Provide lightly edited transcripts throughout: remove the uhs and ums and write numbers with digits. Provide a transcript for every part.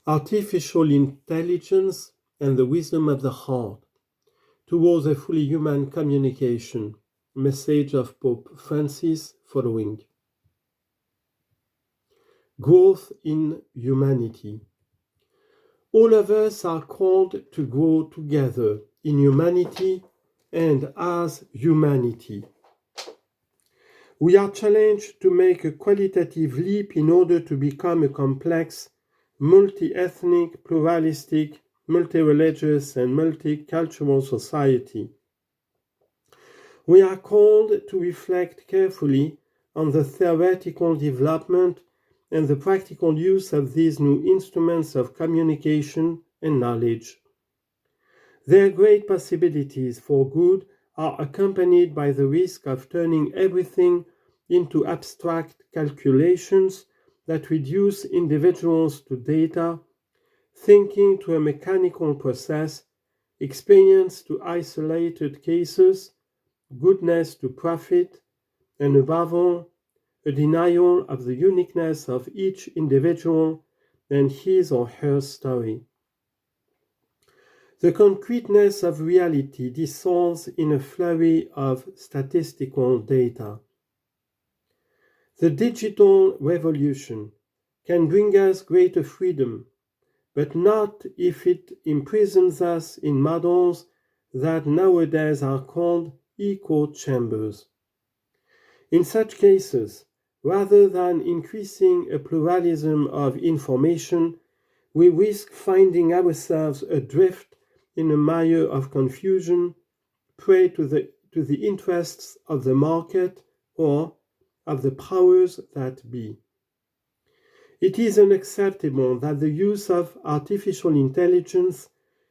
Artificial Intelligence and the Wisdom of the Heart towards a fully human communication. Message of Pope Francis following. Growth in humanity. All of us are called to grow together in humanity and as humanity. We are challenged to make a qualitative leap in order to become a complex, multi-ethnic, pluralistic, multi-religious, and multicultural society. We are called to reflect carefully on the theoretical development and the practical use of these new instruments of communication and knowledge. Their great possibilities for good are accompanied by the risk of turning everything into abstract calculations that reduce individuals to data, thinking to a mechanical process, experience to isolated cases, goodness to profit, and above all, a denial of the uniqueness of each individual and his or her story. The concreteness of reality dissolves in a flurry of statistical data. The digital revolution can bring us greater freedom, but not if it imprisons us in models that nowadays are called echo chambers. In such cases, rather than increasing a pluralism of information, we risk finding ourselves adrift in a mire of confusion, prey to the interests of the market or of the powers that be. It is unacceptable that the use of artificial intelligence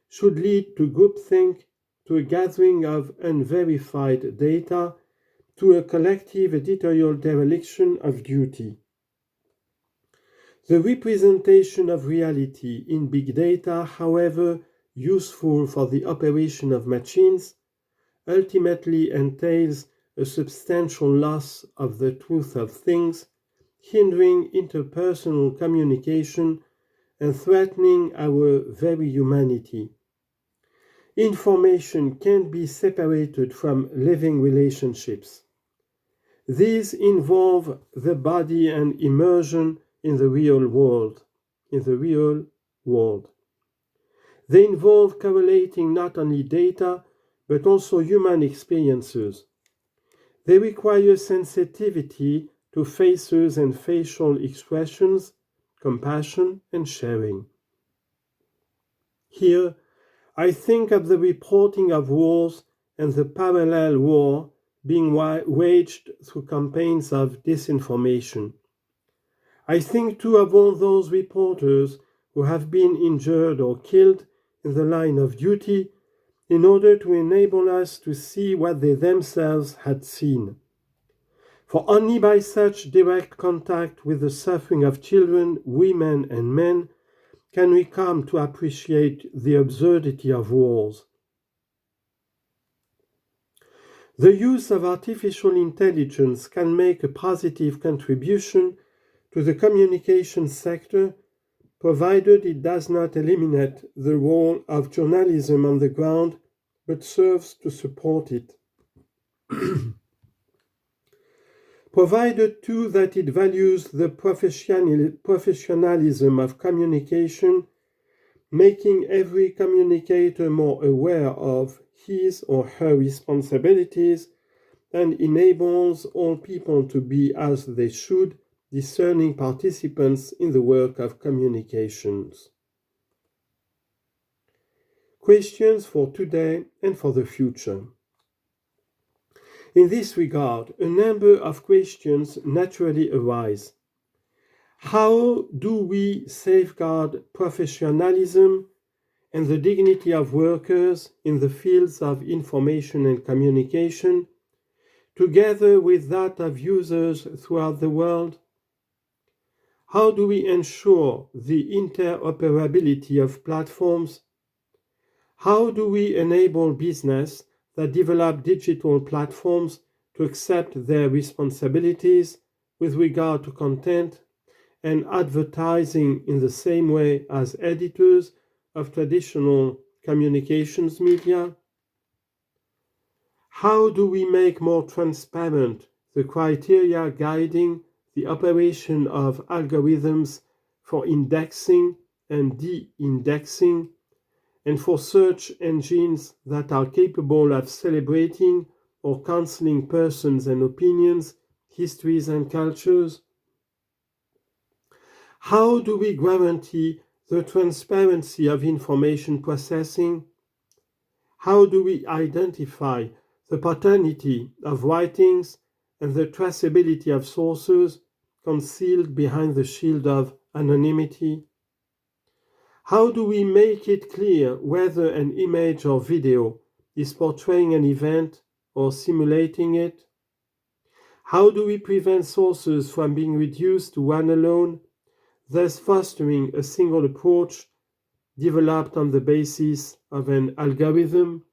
should lead to groupthink, to a gathering of unverified data, to a collective editorial dereliction of duty. The representation of reality in big data, however useful for the operation of machines, ultimately entails a substantial loss of the truth of things, hindering interpersonal communication and threatening our very humanity. Information can't be separated from living relationships. These involve the body and immersion in the real world. They involve correlating not only data, but also human experiences. They require sensitivity to faces and facial expressions, compassion, and sharing. Here, I think of the reporting of wars and the parallel war being waged through campaigns of disinformation. I think too of all those reporters who have been injured or killed in the line of duty in order to enable us to see what they themselves had seen. For only by such direct contact with the suffering of children, women, and men can we come to appreciate the absurdity of wars. The use of artificial intelligence can make a positive contribution to the communication sector, provided it does not eliminate the role of journalism on the ground, but serves to support it. Provided too that it values the professionalism of communication, making every communicator more aware of his or her responsibilities, and enables all people to be as they should, discerning participants in the work of communications. Questions for today and for the future. In this regard, a number of questions naturally arise. How do we safeguard professionalism and the dignity of workers in the fields of information and communication, together with that of users throughout the world? How do we ensure the interoperability of platforms? How do we enable business that develop digital platforms to accept their responsibilities with regard to content and advertising in the same way as editors of traditional communications media? How do we make more transparent the criteria guiding the operation of algorithms for indexing and de-indexing, and for search engines that are capable of celebrating or canceling persons and opinions, histories and cultures? How do we guarantee the transparency of information processing? How do we identify the paternity of writings and the traceability of sources concealed behind the shield of anonymity? How do we make it clear whether an image or video is portraying an event or simulating it? How do we prevent sources from being reduced to one alone, thus fostering a single approach developed on the basis of an algorithm?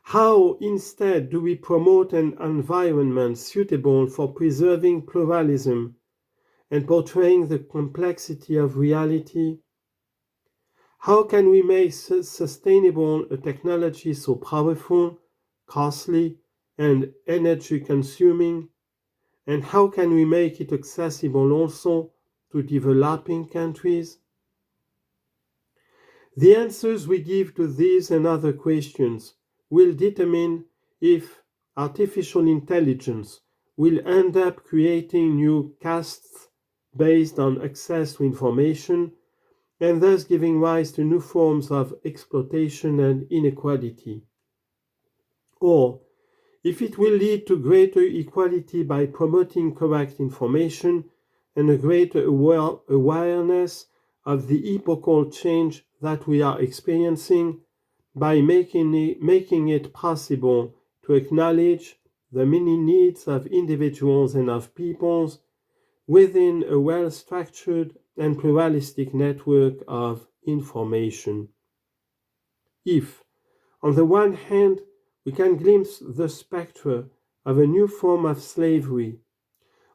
How, instead, do we promote an environment suitable for preserving pluralism and portraying the complexity of reality? How can we make sustainable a technology so powerful, costly, and energy-consuming? And how can we make it accessible also to developing countries? The answers we give to these and other questions will determine if artificial intelligence will end up creating new castes based on access to information, and thus giving rise to new forms of exploitation and inequality, or if it will lead to greater equality by promoting correct information and a greater awareness of the epochal change that we are experiencing, by making it possible to acknowledge the many needs of individuals and of peoples within a well-structured and pluralistic network of information. If, on the one hand, we can glimpse the spectre of a new form of slavery,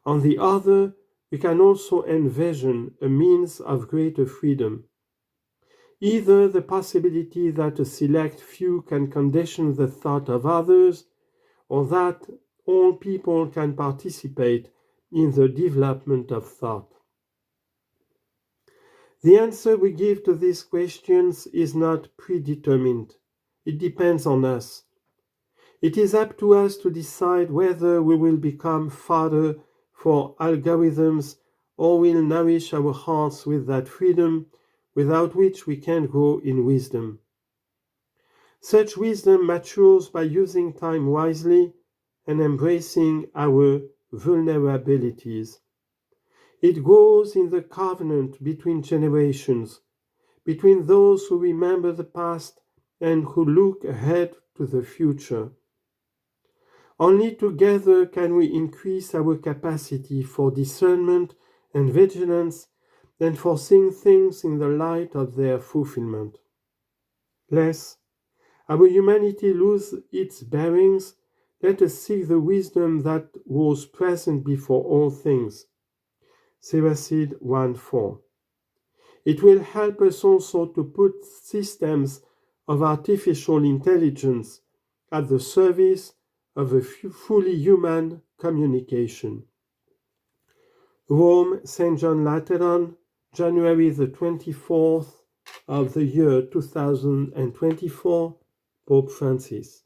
on the other, we can also envision a means of greater freedom. Either the possibility that a select few can condition the thought of others, or that all people can participate in the development of thought. The answer we give to these questions is not predetermined. It depends on us. It is up to us to decide whether we will become fodder for algorithms or will nourish our hearts with that freedom without which we can't grow in wisdom. Such wisdom matures by using time wisely and embracing our vulnerabilities. It grows in the covenant between generations, between those who remember the past and who look ahead to the future. Only together can we increase our capacity for discernment and vigilance and for seeing things in the light of their fulfillment. Lest our humanity lose its bearings, let us seek the wisdom that was present before all things. Siracide 1:4. It will help us also to put systems of artificial intelligence at the service of a fully human communication. Rome, St. John Lateran, January the 24th of the year 2024, Pope Francis.